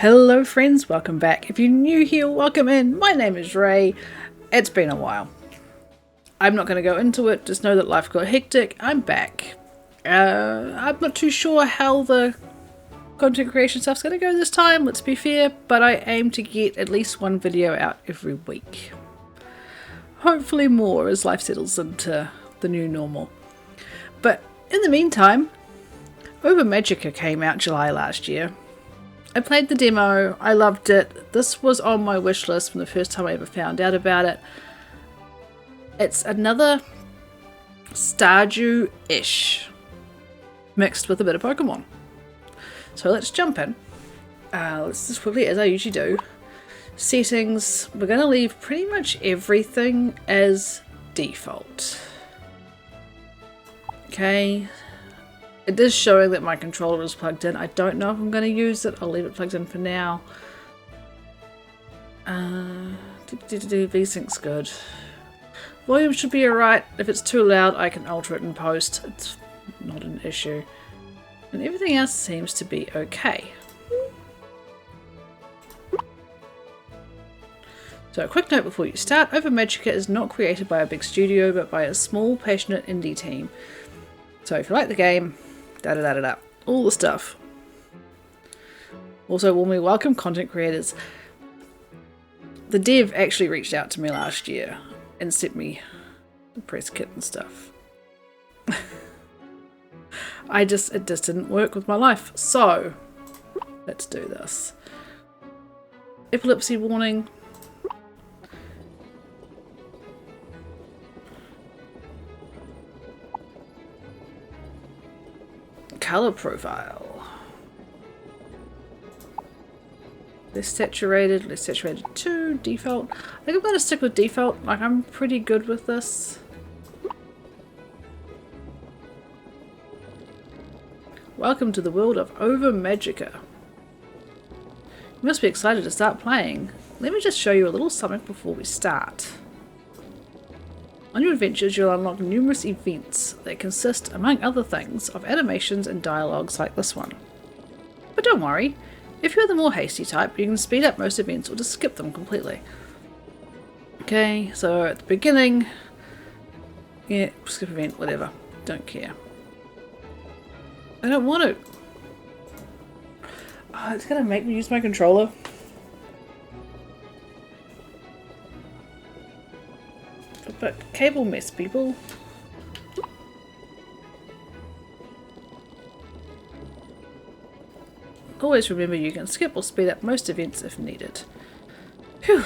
Hello friends, welcome back. If you're new here, welcome in. My name is Ray. It's been a while. I'm not going to go into it, just know that life got hectic. I'm back. I'm not too sure how the content creation stuff's going to go this time, let's be fair, but I aim to get at least one video out every week. Hopefully more as life settles into the new normal. But in the meantime, Ova Magica came out July last year. I played the demo, I loved it. This was on my wish list from the first time I ever found out about it. It's another Stardew-ish mixed with a bit of Pokemon. So let's jump in. Let's just quickly, as I usually do, settings. We're going to leave pretty much everything as default. Okay. It is showing that my controller is plugged in. I don't know if I'm going to use it. I'll leave it plugged in for now. V-Sync's good. Volume should be alright. If it's too loud, I can alter it in post. It's not an issue. And everything else seems to be okay. So a quick note before you start. Ova Magica is not created by a big studio, but by a small, passionate indie team. So if you like the game, da-da-da-da-da, all the stuff. Also, warmly welcome content creators. The dev actually reached out to me last year and sent me the press kit and stuff. it just didn't work with my life. So, let's do this. Epilepsy warning. Color profile. Less saturated 2, default. I think I'm going to stick with default, like I'm pretty good with this. Welcome to the world of Ova Magica. You must be excited to start playing. Let me just show you a little something before we start. On your adventures, you'll unlock numerous events that consist, among other things, of animations and dialogues like this one. But don't worry, if you're the more hasty type, you can speed up most events or just skip them completely. Okay, so at the beginning, yeah, skip event, whatever, don't care. I don't want to. Oh, it's going to make me use my controller. But cable mess, people. Always remember you can skip or speed up most events if needed. Phew!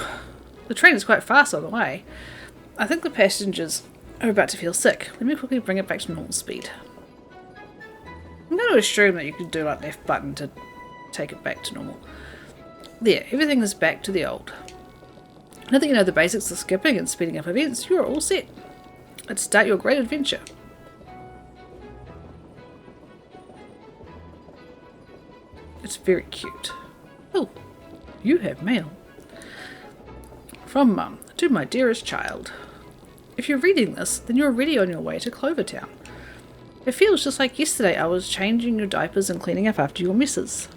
The train is quite fast on the way. I think the passengers are about to feel sick. Let me quickly bring it back to normal speed. I'm going to assume that you can do like left button to take it back to normal. There, everything is back to the old. Now that you know the basics of skipping and speeding up events, you're all set. Let's start your great adventure. It's very cute. Oh, you have mail. From Mum to my dearest child. If you're reading this, then you're already on your way to Clovertown. It feels just like yesterday I was changing your diapers and cleaning up after your messes.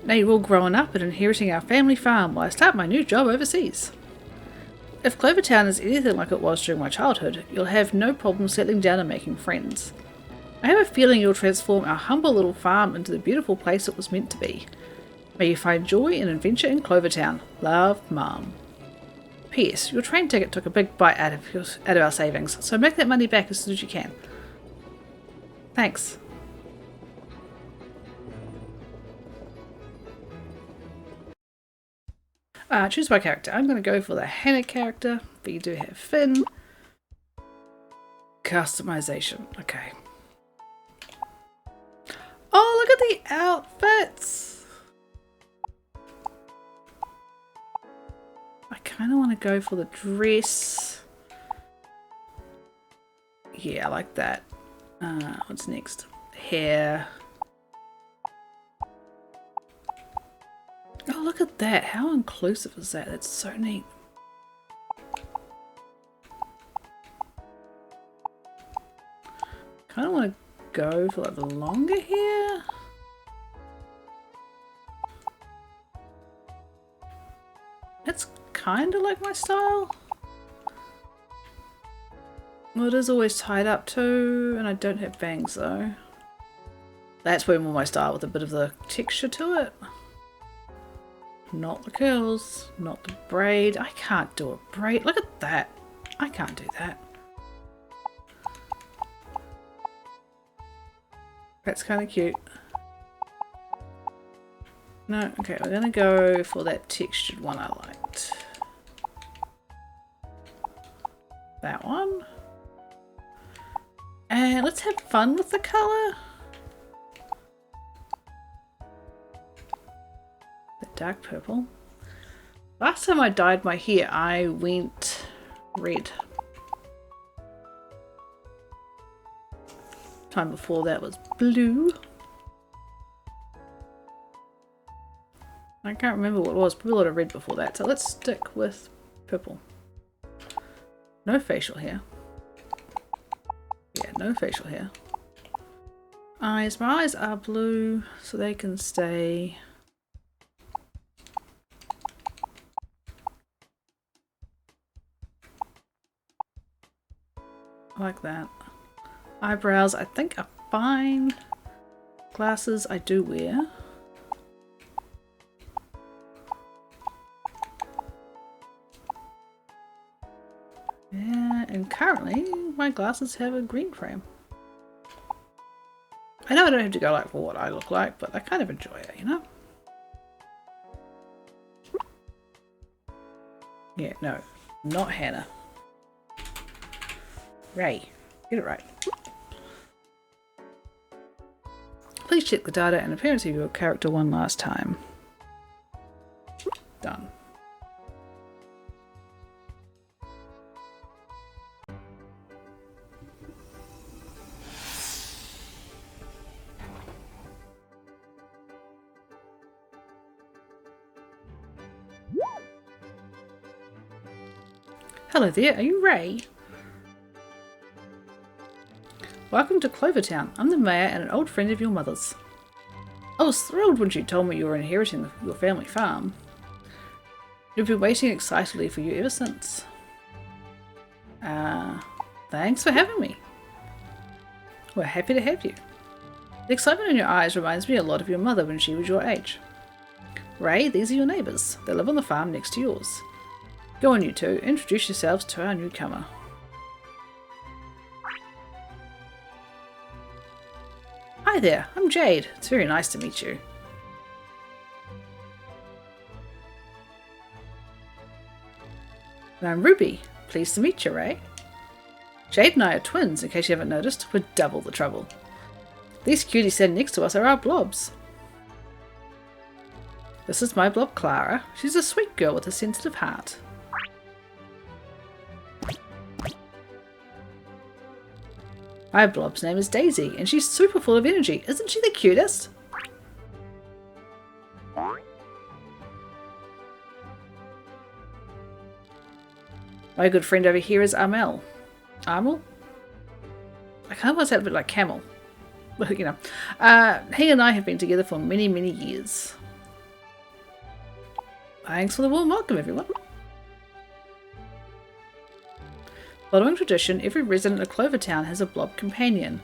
Now you're all growing up and inheriting our family farm while I start my new job overseas. If Clovertown is anything like it was during my childhood, you'll have no problem settling down and making friends. I have a feeling you'll transform our humble little farm into the beautiful place it was meant to be. May you find joy and adventure in Clovertown. Love, Mum. P.S. Your train ticket took a big bite out of our savings, so make that money back as soon as you can. Thanks. Choose my character. I'm going to go for the Hannah character, but you do have Finn. Customization. Okay. Oh, look at the outfits! I kind of want to go for the dress. Yeah, I like that. What's next? Hair. Oh, look at that. How inclusive is that? That's so neat. Kind of want to go for like the longer hair. It's kind of like my style. Well, it is always tied up too, and I don't have bangs though. That's probably more my style with a bit of the texture to it. Not the curls, not the braid. I can't do a braid. Look at that. I can't do that. That's kind of cute. No, okay, we're gonna go for that textured one I liked. That one. And let's have fun with the colour. The dark purple. Last time I dyed my hair, I went red. Time before that was blue. I can't remember what it was. Probably a lot of red before that. So let's stick with purple. No facial hair. Yeah, no facial hair. Eyes. My eyes are blue, so they can stay. Like that. Eyebrows, I think, are fine. Glasses, I do wear. Yeah, and currently my glasses have a green frame. I know I don't have to go like for what I look like, but I kind of enjoy it, you know? Yeah, no, not Hannah. Ray, get it right. Please check the data and appearance of your character one last time. Done. Hello there, are you Ray? Welcome to Clovertown. I'm the mayor and an old friend of your mother's. I was thrilled when she told me you were inheriting your family farm. We've been waiting excitedly for you ever since. Thanks for having me. We're happy to have you. The excitement in your eyes reminds me a lot of your mother when she was your age. Ray, these are your neighbours. They live on the farm next to yours. Go on, you two. Introduce yourselves to our newcomer. Hi there, I'm Jade. It's very nice to meet you. And I'm Ruby. Pleased to meet you, Ray. Jade and I are twins, in case you haven't noticed. We're double the trouble. These cuties standing next to us are our blobs. This is my blob, Clara. She's a sweet girl with a sensitive heart. My blob's name is Daisy, and she's super full of energy. Isn't she the cutest? My good friend over here is Amel. Amel? I kind of want to say it a bit like camel. But, you know. He and I have been together for many, many years. Thanks for the warm welcome, everyone. Following tradition, every resident of Clovertown has a blob companion.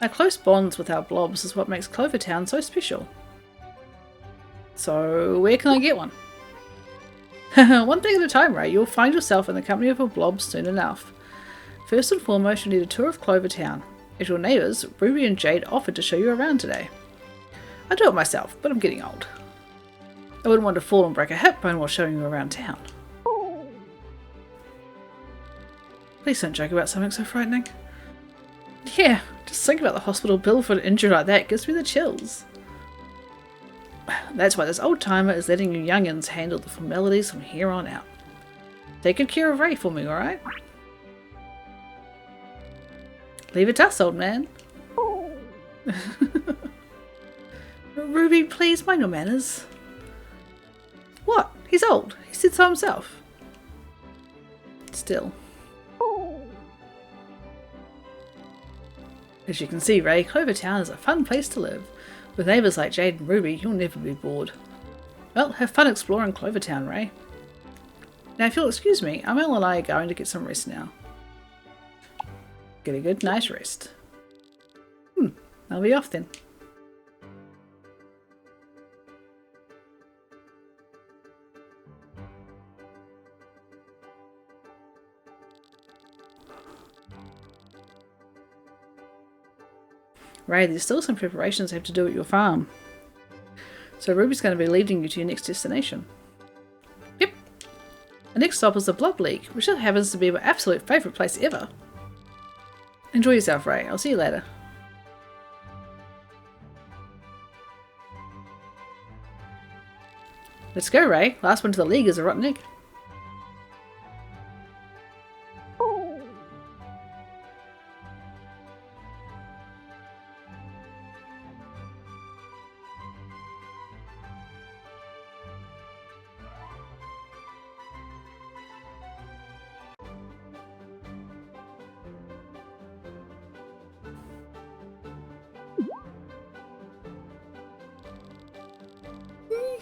Our close bonds with our blobs is what makes Clovertown so special. So, where can I get one? One thing at a time, Ray. You'll find yourself in the company of a blob soon enough. First and foremost, you need a tour of Clovertown. As your neighbours, Ruby and Jade offered to show you around today. I do it myself, but I'm getting old. I wouldn't want to fall and break a hip bone while showing you around town. Please don't joke about something so frightening. Yeah, just think about the hospital bill for an injury like that gives me the chills. That's why this old timer is letting you youngins handle the formalities from here on out. Take good care of Ray for me, alright? Leave it to us, old man. Ruby, please mind your manners. What? He's old. He said so himself. Still. As you can see, Ray, Clovertown is a fun place to live. With neighbours like Jade and Ruby, you'll never be bored. Well, have fun exploring Clovertown, Ray. Now, if you'll excuse me, Amel and I are going to get some rest now. Get a good nice rest. I'll be off then. Ray, there's still some preparations I have to do at your farm. So Ruby's going to be leading you to your next destination. Yep. The next stop is the Blob League, which happens to be my absolute favourite place ever. Enjoy yourself, Ray. I'll see you later. Let's go, Ray. Last one to the league is a rotten egg.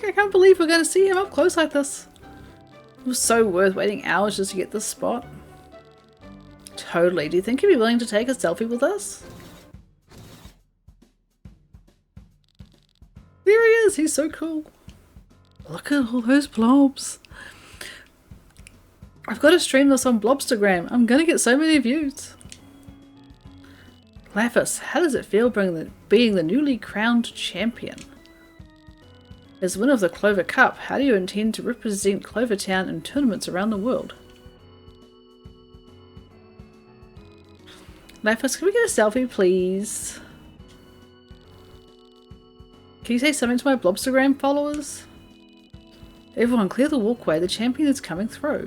I can't believe we're going to see him up close like this. It was so worth waiting hours just to get this spot. Totally. Do you think he'd be willing to take a selfie with us? There he is. He's so cool. Look at all those blobs. I've got to stream this on Blobstagram. I'm going to get so many views. Lapis, how does it feel being the newly crowned champion? As winner of the Clover Cup, how do you intend to represent Clovertown in tournaments around the world? Lapis, can we get a selfie, please? Can you say something to my Blobstagram followers? Everyone, clear the walkway. The champion is coming through.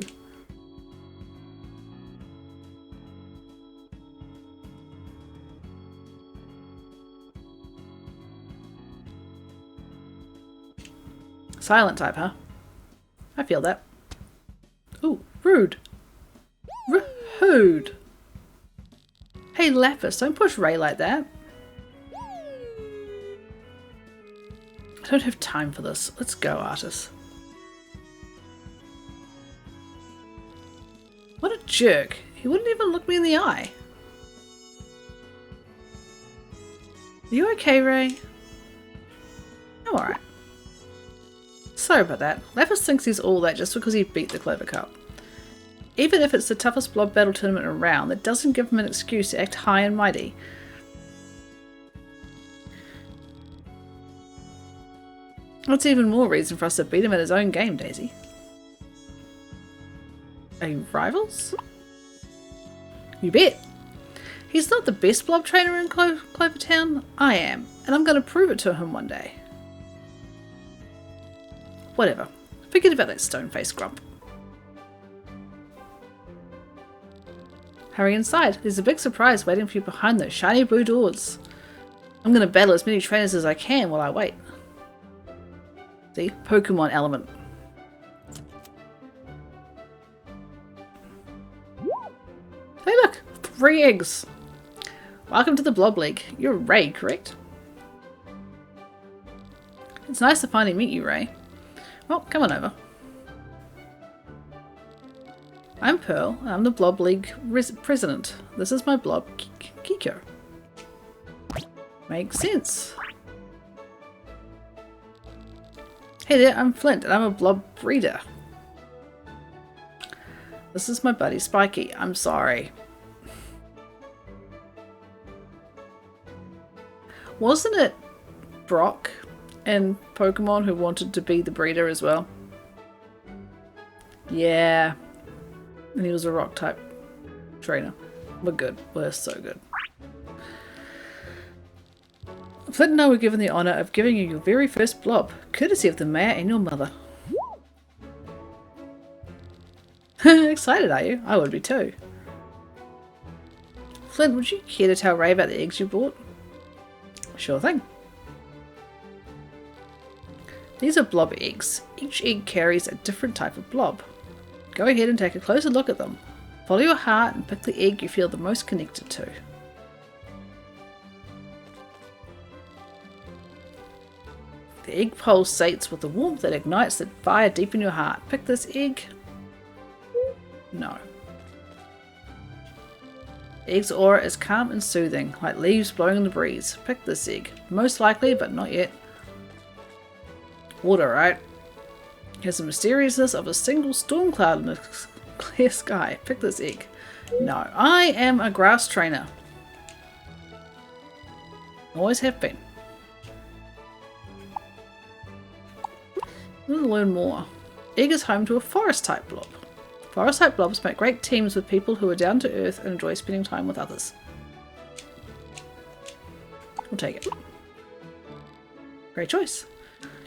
Silent type, huh? I feel that. Ooh, rude. Rude. Hey, Lapis, don't push Ray like that. I don't have time for this. Let's go, Artis. What a jerk. He wouldn't even look me in the eye. Are you okay, Ray? I'm alright. Sorry about that. Lapis thinks he's all that just because he beat the Clover Cup. Even if it's the toughest blob battle tournament around, that doesn't give him an excuse to act high and mighty. That's even more reason for us to beat him at his own game, Daisy. Are you rivals? You bet. He's not the best blob trainer in Clovertown. I am, and I'm going to prove it to him one day. Whatever. Forget about that stone-faced grump. Hurry inside. There's a big surprise waiting for you behind those shiny blue doors. I'm going to battle as many trainers as I can while I wait. See? Pokemon element. Hey look! 3 eggs! Welcome to the Blob League. You're Ray, correct? It's nice to finally meet you, Ray. Well, come on over. I'm Pearl, and I'm the Blob League president. This is my blob, Kiko. Makes sense. Hey there, I'm Flint, and I'm a blob breeder. This is my buddy, Spiky. I'm sorry. Wasn't it Brock in Pokemon who wanted to be the breeder as well? Yeah. And he was a rock type trainer. We're good. We're so good. Flint and I were given the honour of giving you your very first blob, courtesy of the mayor and your mother. Excited, are you? I would be too. Flint, would you care to tell Ray about the eggs you bought? Sure thing. These are blob eggs. Each egg carries a different type of blob. Go ahead and take a closer look at them. Follow your heart and pick the egg you feel the most connected to. The egg pulsates with the warmth that ignites the fire deep in your heart. Pick this egg. No. The egg's aura is calm and soothing, like leaves blowing in the breeze. Pick this egg. Most likely, but not yet. Water, right? It has the mysteriousness of a single storm cloud in a clear sky. Pick this egg. No. I am a grass trainer. Always have been. We'll learn more. Egg is home to a forest type blob. Forest type blobs make great teams with people who are down to earth and enjoy spending time with others. We'll take it. Great choice.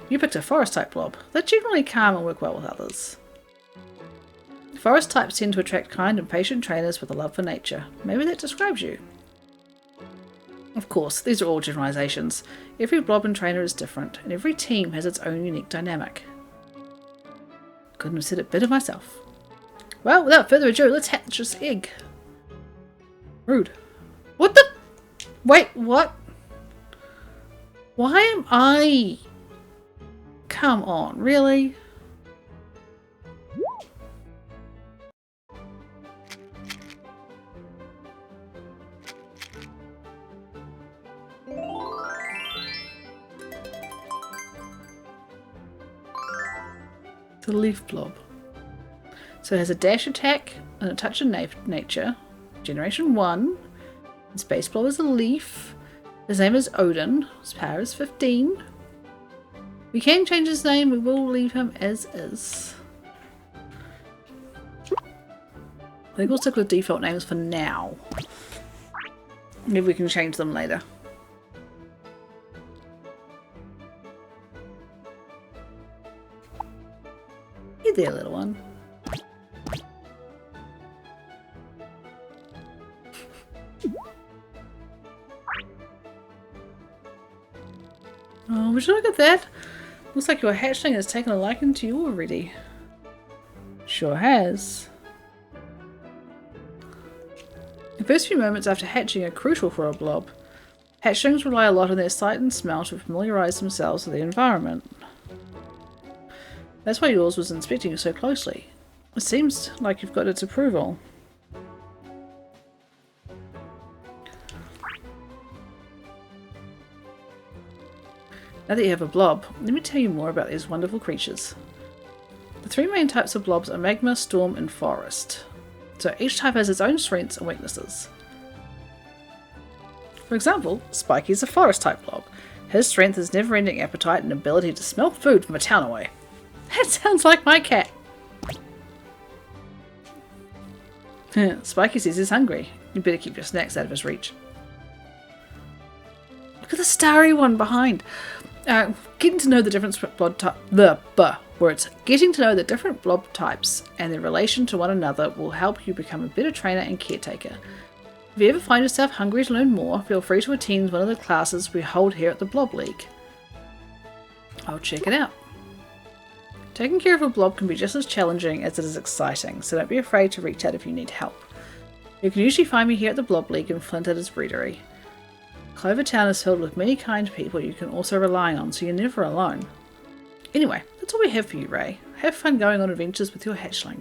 You picked a forest type blob. They're generally calm and work well with others. Forest types tend to attract kind and patient trainers with a love for nature. Maybe that describes you. Of course, these are all generalizations. Every blob and trainer is different, and every team has its own unique dynamic. Couldn't have said it better myself. Well, without further ado, let's hatch this egg. Rude. What the? Wait, what? Why am I? Come on, really? The leaf blob. So it has a dash attack and a touch of nature. Generation 1. His base blob is a leaf. His name is Odin. His power is 15. We can change his name. We will leave him as is. I think we'll stick with default names for now. Maybe we can change them later. Hey there, little one. Oh, would you look at that? Looks like your hatchling has taken a liking to you already. Sure has. The first few moments after hatching are crucial for a blob. Hatchlings rely a lot on their sight and smell to familiarise themselves with the environment. That's why yours was inspecting you so closely. It seems like you've got its approval. Now that you have a blob, let me tell you more about these wonderful creatures. The three main types of blobs are magma, storm, and forest. So each type has its own strengths and weaknesses. For example, Spiky is a forest type blob. His strength is never-ending appetite and ability to smell food from a town away. That sounds like my cat. Spiky says he's hungry. You better keep your snacks out of his reach. Look at the starry one behind. Getting to know the different blob Getting to know the different blob types and their relation to one another will help you become a better trainer and caretaker. If you ever find yourself hungry to learn more, feel free to attend one of the classes we hold here at the Blob League. I'll check it out. Taking care of a blob can be just as challenging as it is exciting, so don't be afraid to reach out if you need help. You can usually find me here at the Blob League in Flint at his breedery. Clover Town is filled with many kind people you can also rely on, so you're never alone. Anyway, that's all we have for you, Ray. Have fun going on adventures with your hatchling.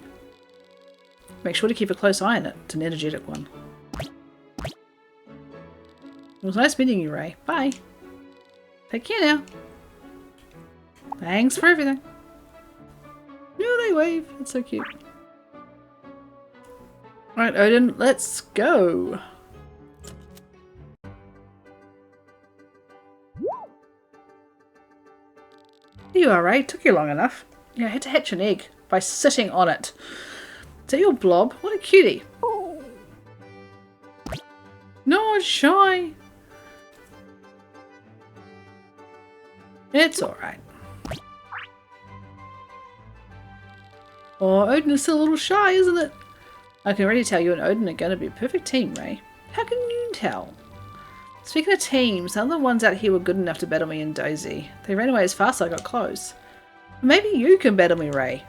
Make sure to keep a close eye on it. It's an energetic one. It was nice meeting you, Ray. Bye. Take care now. Thanks for everything. No, they wave. It's so cute. Alright, Odin, let's go. There you are, Ray. Took you long enough. Yeah, I had to hatch an egg by sitting on it. Is that your blob? What a cutie. No, it's shy. It's alright. Oh, Odin is still a little shy, isn't it? I can already tell you and Odin are going to be a perfect team, Ray. How can you tell? Speaking of teams, none of the ones out here were good enough to battle me and Dozy. They ran away as fast as I got close. Maybe you can battle me, Ray.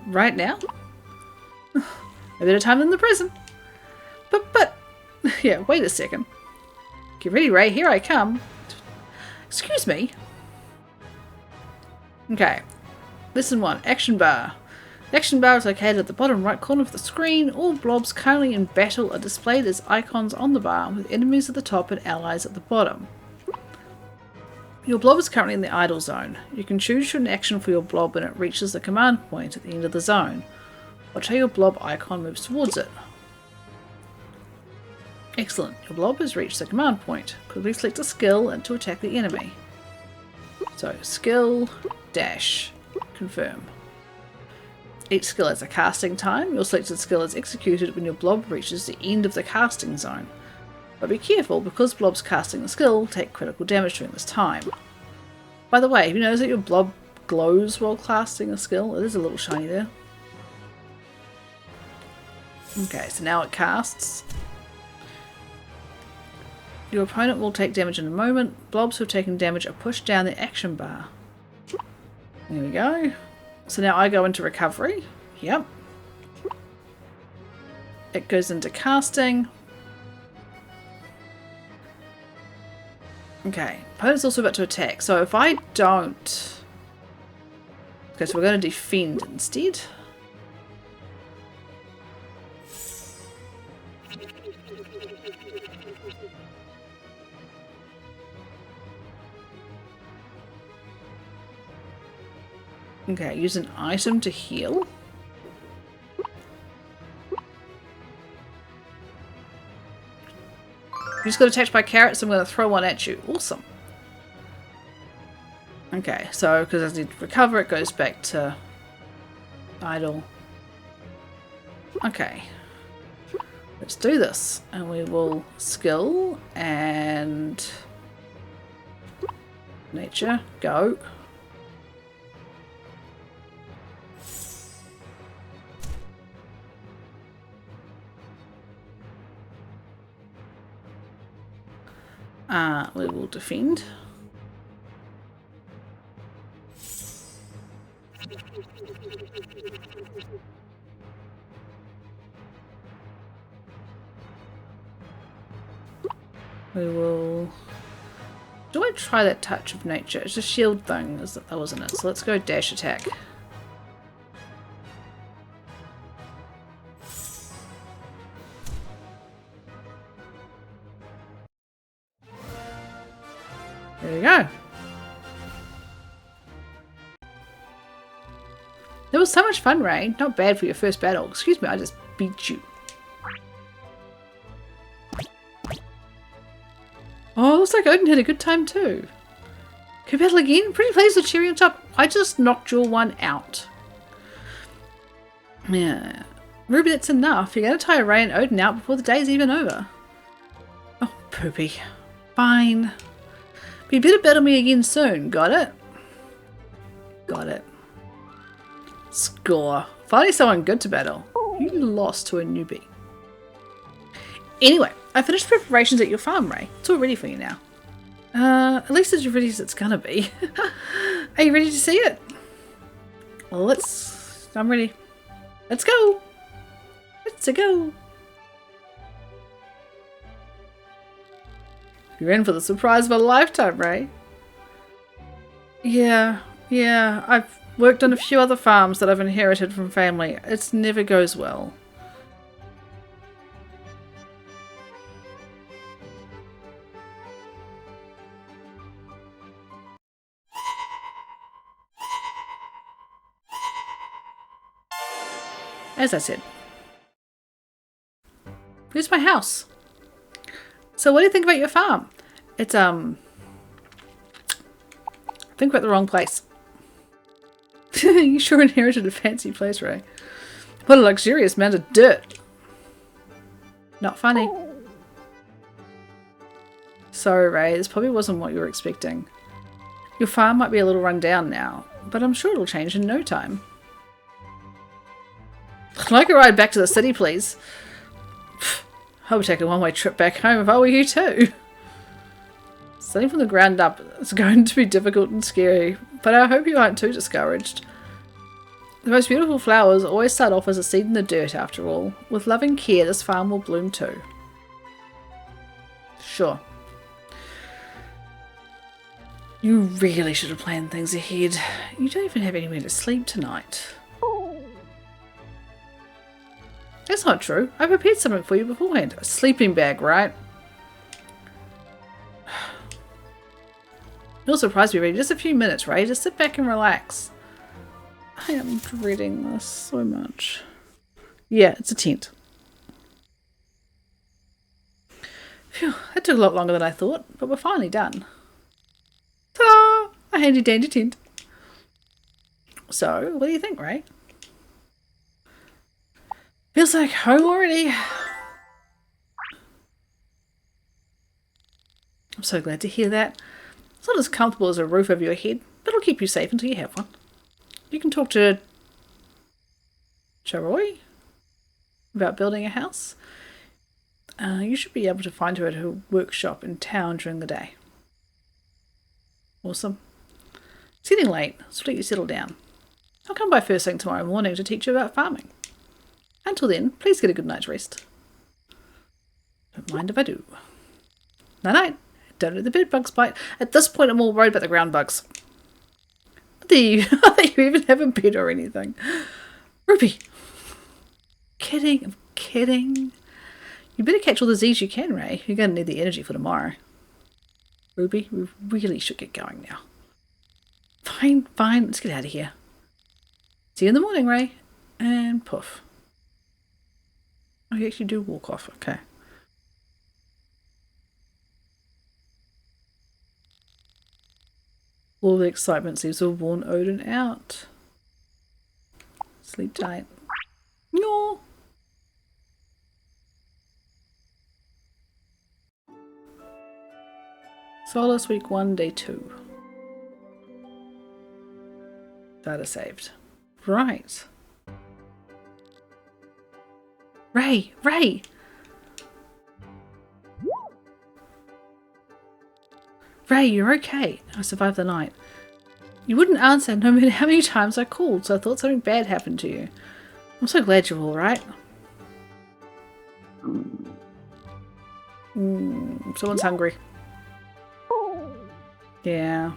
Right now? A better time than the prison. But, yeah, wait a second. Get ready, Ray, here I come. Excuse me. Okay. Lesson 1, action bar. The action bar is located at the bottom right corner of the screen. All blobs currently in battle are displayed as icons on the bar, with enemies at the top and allies at the bottom. Your blob is currently in the idle zone. You can choose an action for your blob when it reaches the command point at the end of the zone. Watch how your blob icon moves towards it. Excellent. Your blob has reached the command point. Quickly select a skill and to attack the enemy. So, skill, dash, confirm. Each skill has a casting time. Your selected skill is executed when your blob reaches the end of the casting zone. But be careful, because blobs casting the skill take critical damage during this time. By the way, have you noticed that your blob glows while casting a skill? It is a little shiny there. Okay, so now it casts. Your opponent will take damage in a moment. Blobs who have taken damage are pushed down the action bar. There we go. So now I go into recovery. Yep. It goes into casting. Okay, opponent's also about to attack. So if I don't... Okay, so we're going to defend instead. Okay, use an item to heal. You just got attacked by carrots, I'm going to throw one at you. Awesome. Okay, so because I need to recover, it goes back to idle. Okay. Let's do this. And we will skill and nature, go. We will defend. We will... Do I try that touch of nature? It's a shield thing, that wasn't it? So let's go dash attack. There we go. That was so much fun, Ray. Not bad for your first battle. Excuse me, I just beat you. Oh, looks like Odin had a good time too. Can we battle again? Pretty pleased with cherry on top. I just knocked your one out. Yeah. Ruby, that's enough. You're going to tire Ray and Odin out before the day's even over. Oh, poopy. Fine. But you better battle me again soon. Got it? Got it. Score. Finally someone good to battle. You lost to a newbie. Anyway, I finished preparations at your farm, Ray. It's all ready for you now. At least as ready as it's gonna be. Are you ready to see it? Well, I'm ready. Let's go. Let's go. You're in for the surprise of a lifetime, Ray. Yeah. I've worked on a few other farms that I've inherited from family. It never goes well. As I said. Here's my house. So what do you think about your farm? It's, think about the wrong place. You sure inherited a fancy place, Ray. What a luxurious amount of dirt. Not funny. Sorry, Ray. This probably wasn't what you were expecting. Your farm might be a little run down now, but I'm sure it'll change in no time. I'd like a ride back to the city, please. I would take a one-way trip back home if I were you too. Starting from the ground up is going to be difficult and scary, but I hope you aren't too discouraged. The most beautiful flowers always start off as a seed in the dirt after all. With loving care, this farm will bloom too. Sure. You really should have planned things ahead. You don't even have anywhere to sleep tonight. That's not true. I prepared something for you beforehand. A sleeping bag, right? You'll surprise me, Ray. Just a few minutes, Ray. Just sit back and relax. I am dreading this so much. Yeah, it's a tent. Phew, that took a lot longer than I thought, but we're finally done. Ta-da! A handy dandy tent. So, what do you think, Ray? Feels like home already. I'm so glad to hear that. It's not as comfortable as a roof over your head, but it'll keep you safe until you have one. You can talk to Charoy about building a house. You should be able to find her at her workshop in town during the day. Awesome. It's getting late, so let you settle down. I'll come by first thing tomorrow morning to teach you about farming. Until then, please get a good night's rest. Don't mind if I do. Night-night. Don't let the bed bugs bite. At this point, I'm all worried about the ground bugs. Do you even have a bed or anything? Ruby! Kidding, I'm kidding. You better catch all the Z's you can, Ray. You're going to need the energy for tomorrow. Ruby, we really should get going now. Fine, fine. Let's get out of here. See you in the morning, Ray. And poof. Oh, you actually do walk off. Okay. All the excitement seems to have worn Odin out. Sleep tight. No. Solace week 1, day 2. Data saved. Right. Ray! Ray! Ray, you're okay. I survived the night. You wouldn't answer no matter how many times I called, so I thought something bad happened to you. I'm so glad you're alright. Someone's hungry. Yeah.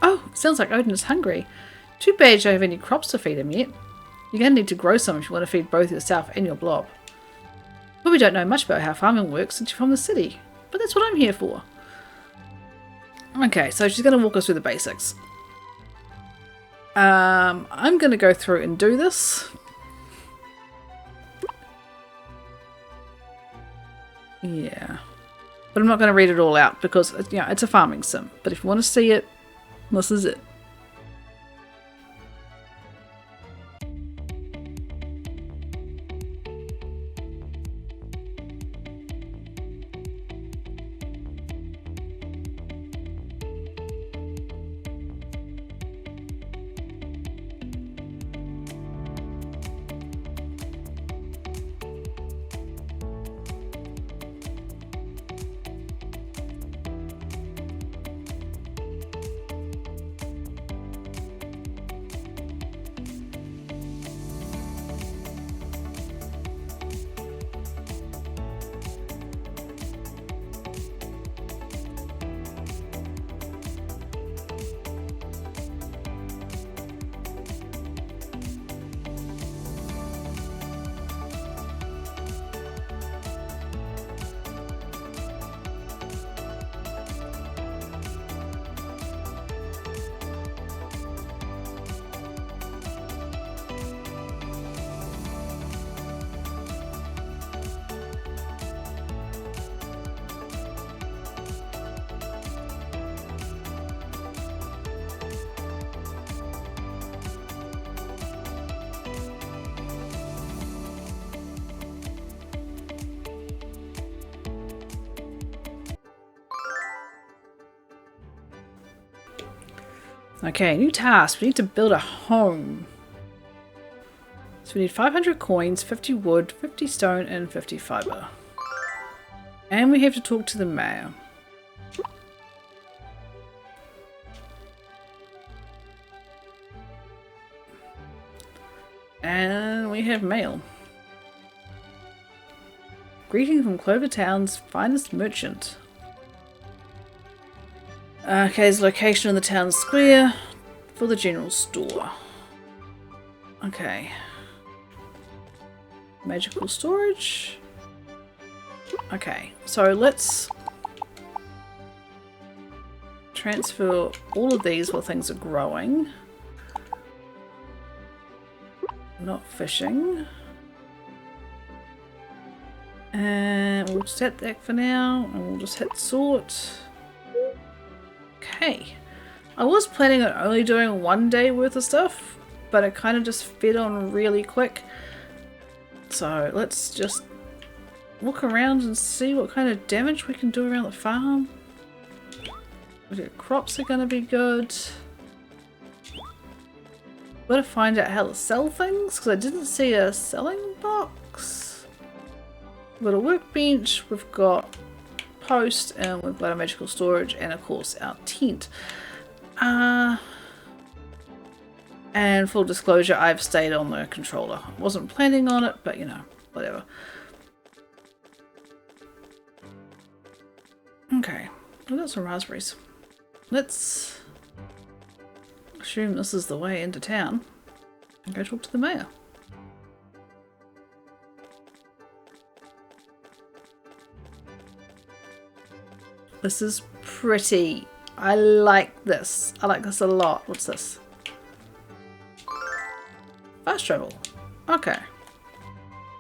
Oh, sounds like Odin is hungry. Too bad you don't have any crops to feed him yet. You're going to need to grow some if you want to feed both yourself and your blob. Well, we don't know much about how farming works since you're from the city, but that's what I'm here for. Okay, so she's going to walk us through the basics. I'm going to go through and do this. Yeah. But I'm not going to read it all out because, you know, it's a farming sim. But if you want to see it, this is it. Okay, new task. We need to build a home. So we need 500 coins, 50 wood, 50 stone, and 50 fiber. And we have to talk to the mayor. And we have mail. Greeting from Clover Town's finest merchant. Okay, his location in the town square for the general store. Okay. Magical storage. Okay, so let's transfer all of these while things are growing. Not fishing. And we'll set that for now, and we'll just hit sort. Okay. I was planning on only doing 1 day worth of stuff, but it kind of just fed on really quick. So let's just look around and see what kind of damage we can do around the farm. The crops are going to be good. Gotta find out how to sell things, because I didn't see a selling box. We've got a workbench, we've got post, and we've got a magical storage, and of course our tent. And full disclosure, I've stayed on the controller. I wasn't planning on it, but you know, whatever. Okay, we've got some raspberries. Let's assume this is the way into town and go talk to the mayor. This is pretty. I like this. I like this a lot. What's this? Fast travel. Okay.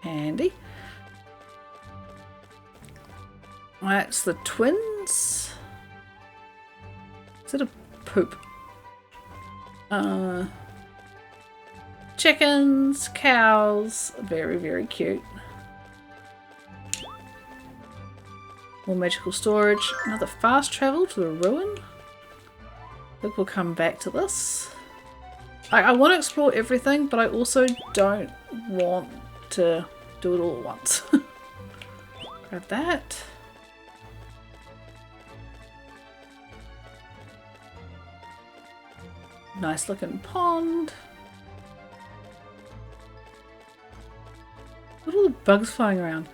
Handy. That's the twins. Is it a poop? Chickens, cows, very, very cute. More magical storage, another fast travel to the ruin. I think we'll come back to this. I want to explore everything, but I also don't want to do it all at once. Grab that. Nice looking pond. What are all the bugs flying around?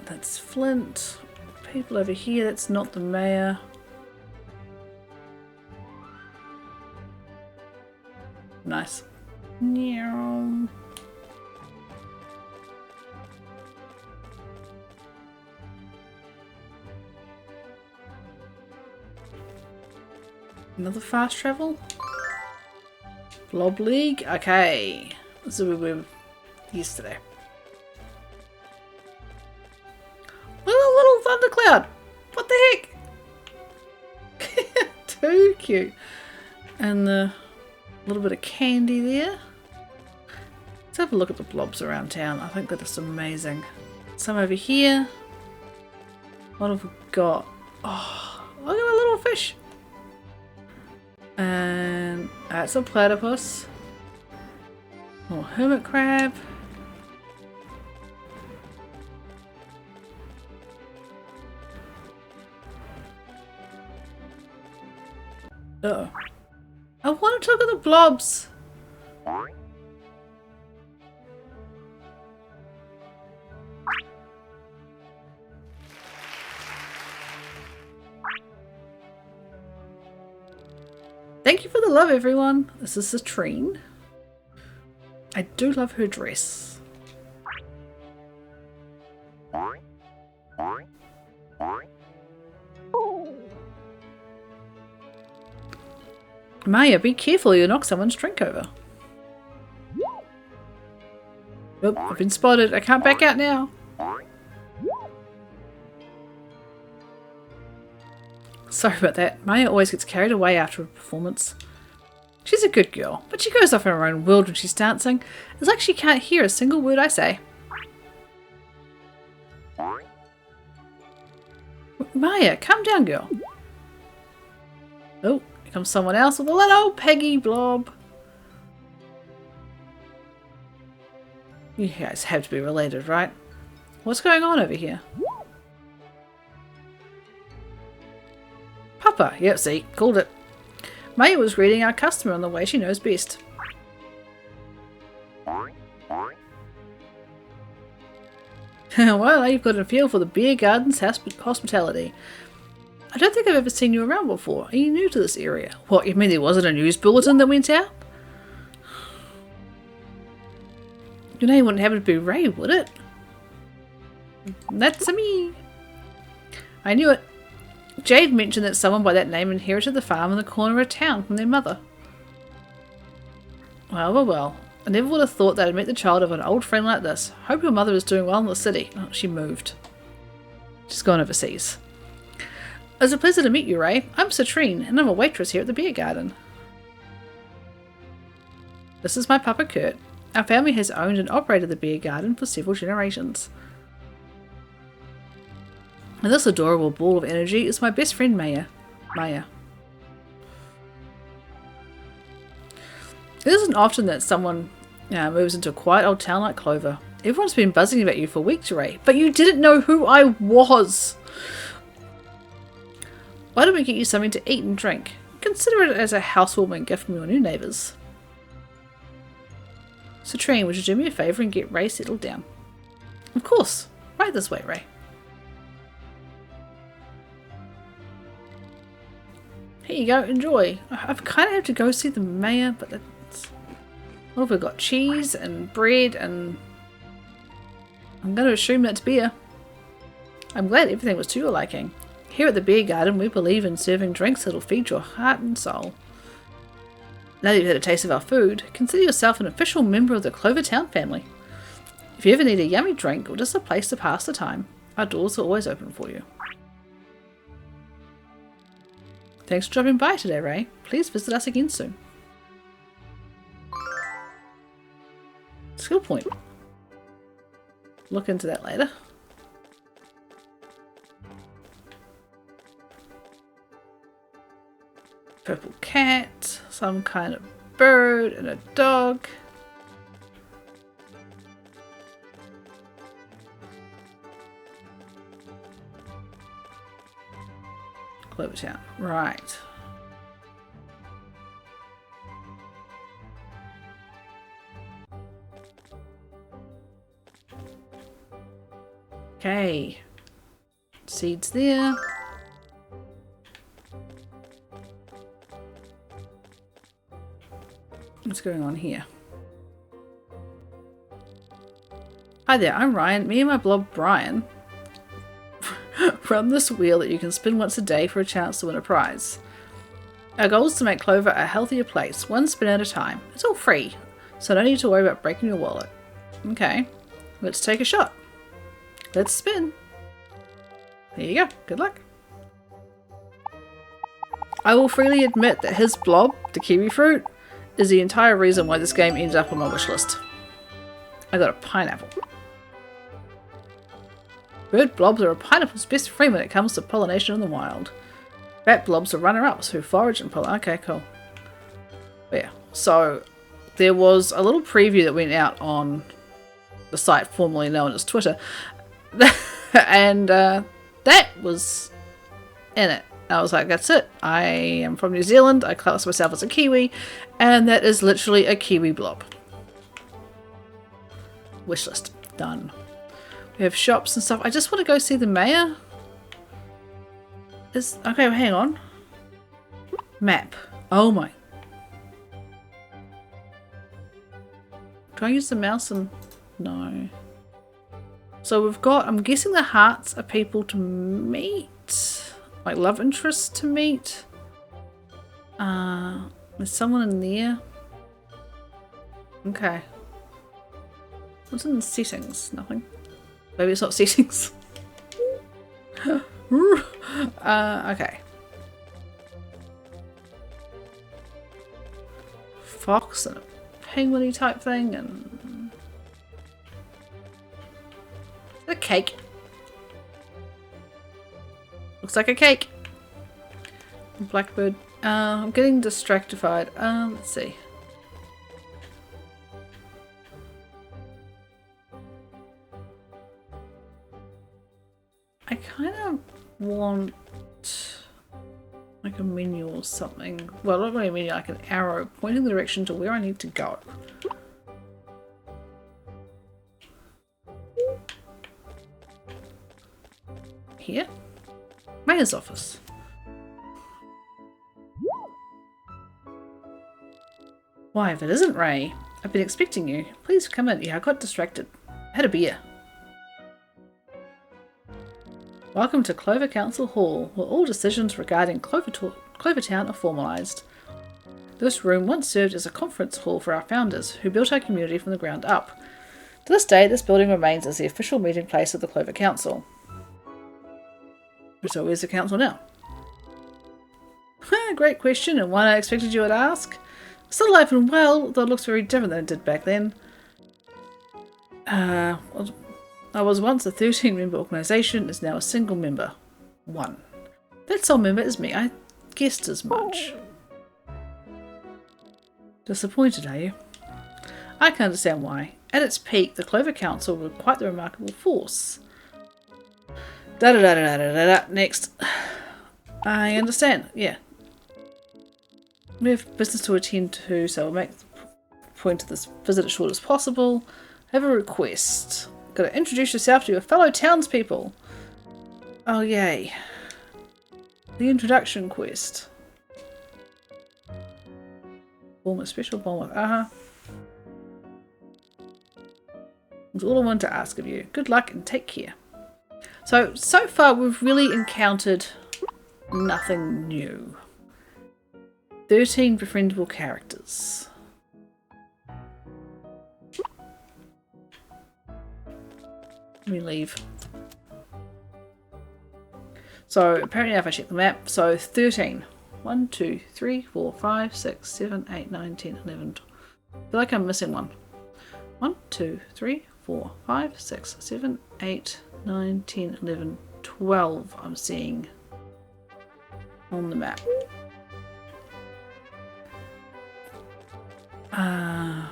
That's Flint. People over here, that's not the mayor. Nice. Meow. Another fast travel? Blob League? Okay. This is where we were yesterday. Look at the little thundercloud! What the heck? Too cute. And the little bit of candy there. Let's have a look at the blobs around town. I think they're just amazing. Some over here. What have we got? Oh, look at the little fish. And that's a platypus. More hermit crab. Uh-oh. I wanted to look at the blobs. Thank you for the love, everyone. This is Citrine. I do love her dress. Maya, be careful, you'll knock someone's drink over. Oh, I've been spotted. I can't back out now. Sorry about that. Maya always gets carried away after a performance. She's a good girl, but she goes off in her own world when she's dancing. It's like she can't hear a single word I say. Maya, calm down, girl. Oh, here comes someone else with a little Peggy blob. You guys have to be related, right? What's going on over here? Papa, yep, see, called it. Maya was reading our customer in the way she knows best. Well, you've got a feel for the beer garden's hospitality. I don't think I've ever seen you around before. Are you new to this area? What, you mean there wasn't a news bulletin that went out? Your name wouldn't happen to be Ray, would it? That's me. I knew it. Jade mentioned that someone by that name inherited the farm in the corner of town from their mother. Well. I never would have thought that I'd meet the child of an old friend like this. Hope your mother is doing well in the city. Oh, she moved. She's gone overseas. It's a pleasure to meet you, Ray. I'm Citrine, and I'm a waitress here at the beer garden. This is my papa Kurt. Our family has owned and operated the beer garden for several generations. And this adorable ball of energy is my best friend Maya. It isn't often that someone moves into a quiet old town like Clover. Everyone's been buzzing about you for weeks, Ray, but you didn't know who I was. Why don't we get you something to eat and drink? Consider it as a housewarming gift from your new neighbours. Citrine, would you do me a favour and get Ray settled down? Of course. Right this way, Ray. Here you go, enjoy. I kind of have to go see the mayor, but that's... What have we got? Cheese and bread and... I'm going to assume that's beer. I'm glad everything was to your liking. Here at the beer garden, we believe in serving drinks that'll feed your heart and soul. Now that you've had a taste of our food, consider yourself an official member of the Clovertown family. If you ever need a yummy drink or just a place to pass the time, our doors are always open for you. Thanks for dropping by today, Ray. Please visit us again soon. Skill point. Look into that later. Purple cat, some kind of bird, and a dog. Clovertown, right. Okay. Seeds there. What's going on here? Hi there, I'm Ryan. Me and my blob Brian run this wheel that you can spin once a day for a chance to win a prize. Our goal is to make Clover a healthier place, one spin at a time. It's all free, so no need to worry about breaking your wallet. Okay, let's take a shot. Let's spin. There you go, good luck. I will freely admit that his blob, the kiwi fruit, is the entire reason why this game ended up on my wish list. I got a pineapple. Bird blobs are a pineapple's best friend when it comes to pollination in the wild. Bat blobs are runner-ups who forage and pollinate. Okay, cool. But yeah, so there was a little preview that went out on the site formerly known as Twitter, and that was in it. I was like, that's it. I am from New Zealand. I class myself as a Kiwi, and that is literally a Kiwi blob. Wishlist done. We have shops and stuff. I just want to go see the mayor. Okay, well, hang on. Map. Oh my. Do I use the mouse and... No. So we've got... I'm guessing the hearts are people to meet. Like love interests to meet. There's someone in there. Okay. What's in the settings? Nothing. Maybe it's not settings. Okay. Fox and a penguin-y type thing and... a cake. Looks like a cake. Blackbird. I'm getting distractified. Let's see. I kind of want like a menu or something. Well, not really a menu, like an arrow pointing the direction to where I need to go. Here? Mayor's office. Why, if it isn't Ray, I've been expecting you. Please come in. Yeah, I got distracted. I had a beer. Welcome to Clover Council Hall, where all decisions regarding Clovertown are formalised. This room once served as a conference hall for our founders, who built our community from the ground up. To this day, this building remains as the official meeting place of the Clover Council. So where's the council now? Great question, and one I expected you would ask. Still alive and well, though it looks very different than it did back then. I was once a 13-member organisation, is now a single member. 1. That sole member is me. I guessed as much. Disappointed, are you? I can understand why. At its peak, the Clover Council were quite the remarkable force. Next. I understand, yeah. We have business to attend to, so we'll make the point of this visit as short as possible. I have a request. Gotta introduce yourself to your fellow townspeople. Oh, yay. The introduction quest. Form a special bond with Aha. That's all I wanted to ask of you. Good luck and take care. So far we've really encountered nothing new. 13 befriendable characters. Let me leave. So apparently if I check the map, so 13. 1, 2, 3, 4, 5, 6, 7, 8, 9, 10, 11. I feel like I'm missing one. 1, 2, 3, 4, 5, 6, 7, 8, 9, 10, 11, 12 I'm seeing on the map. I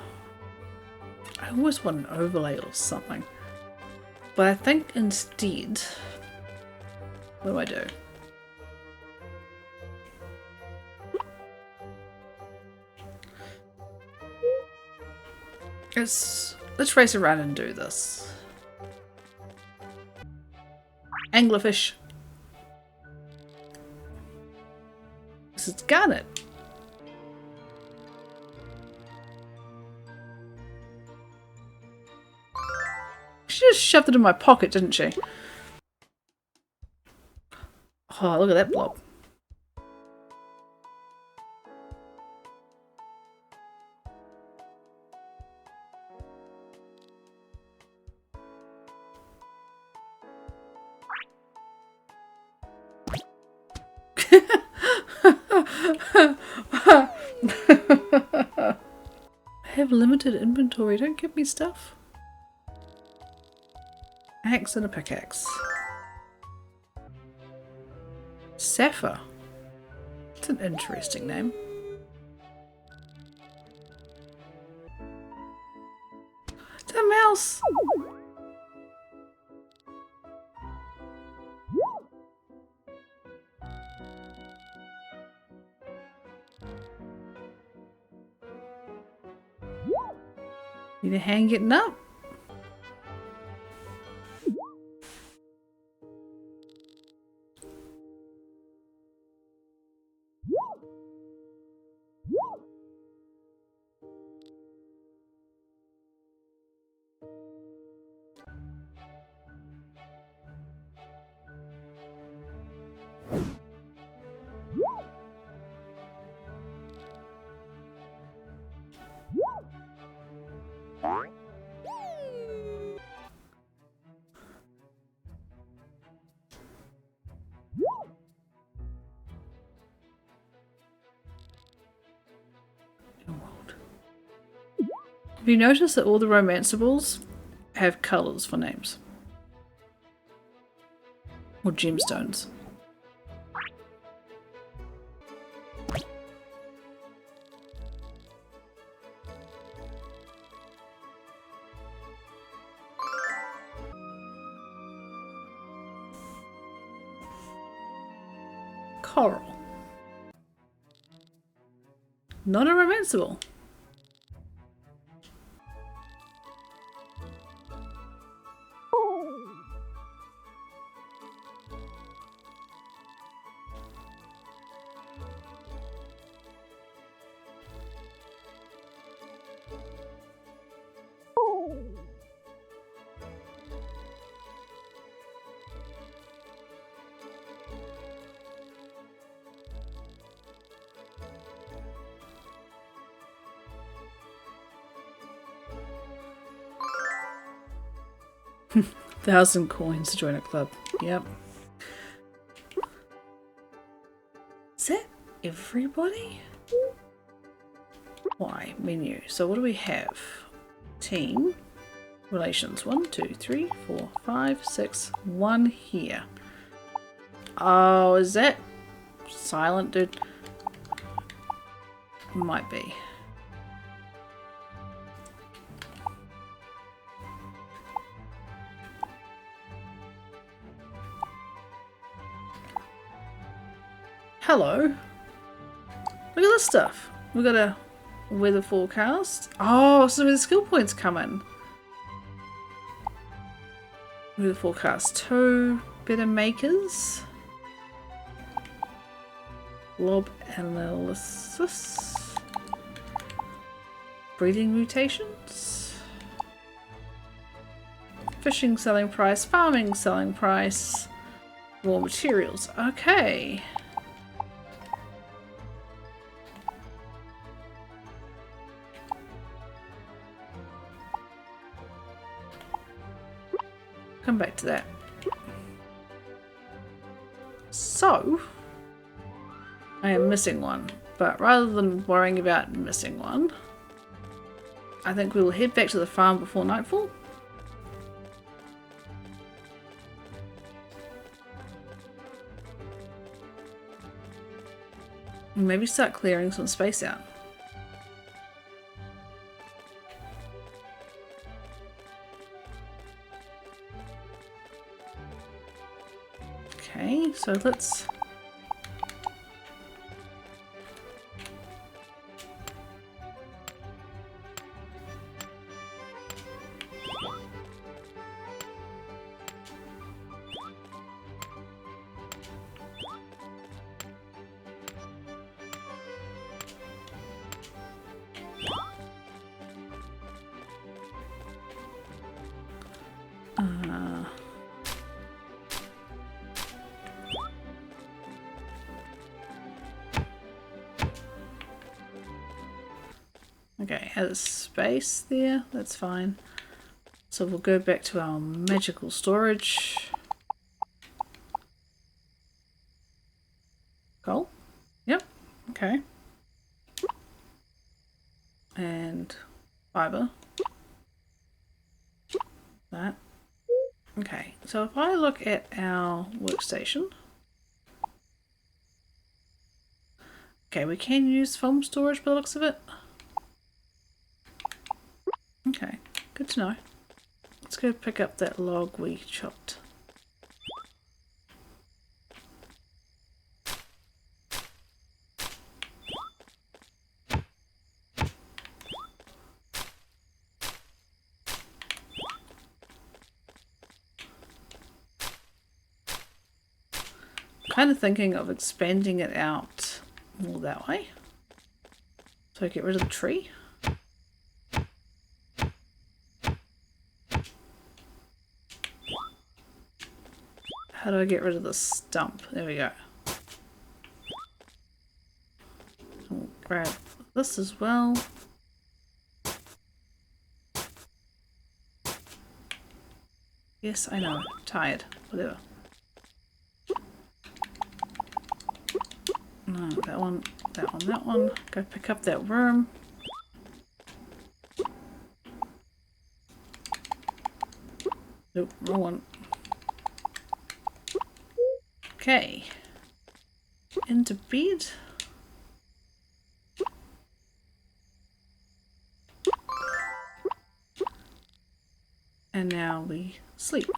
always want an overlay or something. But I think instead, what do? Let's race around and do this. Anglerfish. This is garnet. She just shoved it in my pocket, didn't she? Oh, look at that blob. I have limited inventory, don't give me stuff. Axe and a pickaxe. Sapphire. It's an interesting name. It's a mouse! Need a hand getting up? Have you noticed that all the romanceables have colours for names? Or gemstones? Coral. Not a romanceable. 1,000 coins to join a club. Yep. Is that everybody? Why? Menu. So what do we have? Team. Relations. 1, 2, 3, 4, 5, 6. 1 here. Oh, is that silent, dude? Might be. Hello. Look at this stuff. We got a weather forecast. Oh, so where the skill points come in. Weather forecast 2. Better makers. Lob analysis. Breeding mutations. Fishing selling price. Farming selling price. Raw materials. Okay. Come back to that. So, I am missing one, but rather than worrying about missing one, I think we will head back to the farm before nightfall. And maybe start clearing some space out. Okay, so let's... Okay, has space there, that's fine. So we'll go back to our magical storage. Coal? Yep, okay. And fiber. That. Okay, so if I look at our workstation. Okay, we can use foam storage by the looks of it. Okay, good to know. Let's go pick up that log we chopped. Kind of thinking of expanding it out more that way. So I get rid of the tree. How do I get rid of the stump? There we go. I'll grab this as well. Yes, I know. I'm tired. Whatever. No, that one, that one, that one. Go pick up that worm. Nope, wrong one. Okay. Into bed. And now we sleep.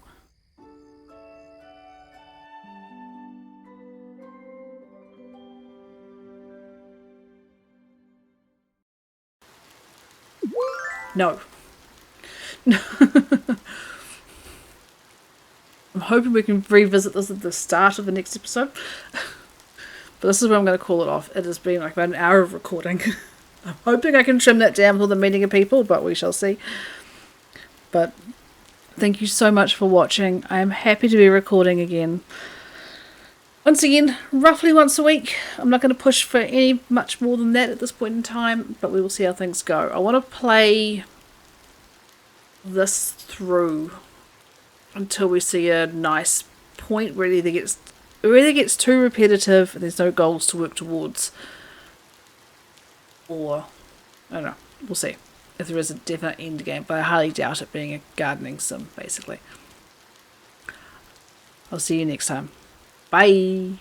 No. I'm hoping we can revisit this at the start of the next episode. But this is where I'm going to call it off. It has been like about an hour of recording. I'm hoping I can trim that down for the meeting of people, but we shall see. But thank you so much for watching. I am happy to be recording again. Once again, roughly once a week. I'm not going to push for any much more than that at this point in time, but we will see how things go. I want to play this through until we see a nice point where it either gets too repetitive and there's no goals to work towards, or I don't know, we'll see if there is a definite end game, but I highly doubt it being a gardening sim, basically. I'll see you next time. Bye!